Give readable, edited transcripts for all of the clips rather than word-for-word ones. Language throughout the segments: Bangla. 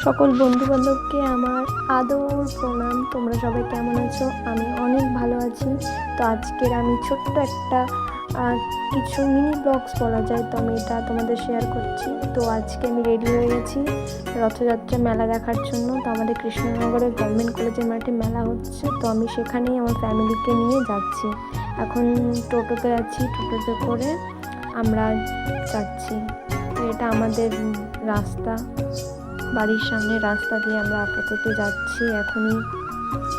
সকল বন্ধুবান্ধবকে আমার আদর প্রণাম। তোমরা সবাই কেমন আছো? আমি অনেক ভালো আছি। তো আজকের আমি ছোট্ট একটা কিছু মিনি ব্লগস বলা যায়, তো আমি এটা তোমাদের শেয়ার করছি। তো আজকে আমি রেডি হয়ে গেছি রথযাত্রা মেলা দেখার জন্য। তো আমাদের কৃষ্ণনগরের গভর্নমেন্ট কলেজের মাঠে মেলা হচ্ছে, তো আমি সেখানেই আমার ফ্যামিলিকে নিয়ে যাচ্ছি। এখন টোটোতে আছি, টোটোতে করে আমরা যাচ্ছি। তো এটা আমাদের রাস্তা, বাড়ির সামনে রাস্তা দিয়ে আমরা আপাতত যাচ্ছি। এখনই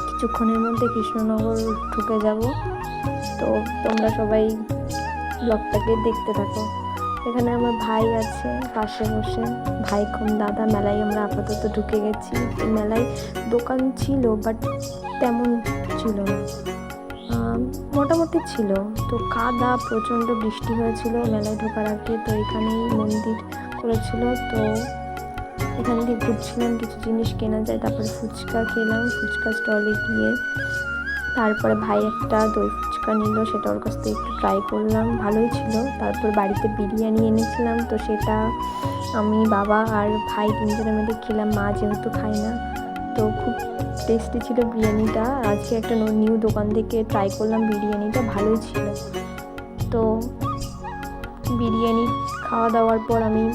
কিছুক্ষণের মধ্যে কৃষ্ণনগর ঢুকে যাব। তো তোমরা সবাই ব্লগটাকে দেখতে থাকো। এখানে আমার ভাই আছে পাশে বসে, ভাই কম দাদা। মেলায় আমরা আপাতত ঢুকে গেছি। মেলায় দোকান ছিল, বাট তেমন ছিল না, মোটামুটি ছিল। তো কাদা, প্রচণ্ড বৃষ্টি হয়েছিল মেলায় ঢোকার আগে। তো এখানেই মন্দির করেছিল, তো এখান থেকে ঘুরছিলাম, কিছু জিনিস কেনা যায়। তারপরে ফুচকা খেলাম, ফুচকা স্টলে গিয়ে। তারপরে ভাই একটা দই ফুচকা নিল, সেটা ওর কাছ থেকে একটু ট্রাই করলাম, ভালোই ছিল। তারপর বাড়িতে বিরিয়ানি এনেছিলাম, তো সেটা আমি, বাবা আর ভাই তিনজনে মিলে খেলাম। মা যেহেতু খায় না, তো খুব টেস্টি ছিল বিরিয়ানিটা। আজকে একটা নিউ দোকান থেকে ট্রাই করলাম বিরিয়ানিটা, ভালোই ছিল। তো বিরিয়ানি খাওয়া দাওয়ার পর আমি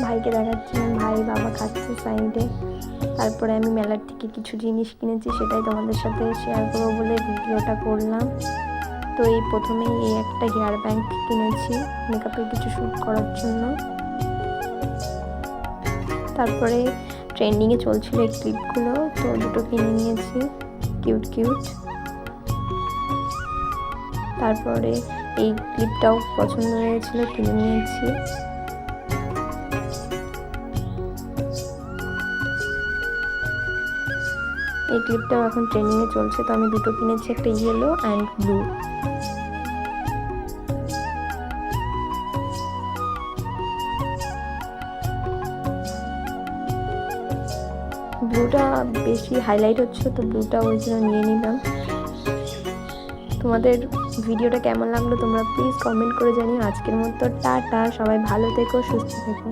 ভাইকে দেখাচ্ছিলাম, ভাই বাবা খাচ্ছে সাইডে। তারপরে আমি মেলার থেকে কিছু জিনিস কিনেছি, সেটাই তোমাদের সাথে শেয়ার করবো বলে ভিডিওটা করলাম। তো এই প্রথমেই এই একটা হেয়ার ব্যান্ড কিনেছি মেকআপের কিছু শ্যুট করার জন্য। তারপরে ট্রেন্ডিংয়ে চলছিল এই ক্লিপগুলো, তো দুটো কিনে নিয়েছি, কিউট কিউট। তারপরে এই ক্লিপটাও পছন্দ হয়েছিল, কিনে নিয়েছি। এই ক্লিপটাও এখন ট্রেন্ডিংয়ে চলছে, তো আমি দুটো কিনেছি, একটা ইয়েলো অ্যান্ড ব্লু। ব্লুটা বেশি হাইলাইট হচ্ছে, তো ব্লুটা ওই জন্য নিয়ে নিলাম। তোমাদের ভিডিওটা কেমন লাগলো তোমরা প্লিজ কমেন্ট করে জানিও। আজকের মতো টাটা, সবাই ভালো থেকো, সুস্থ থেকো।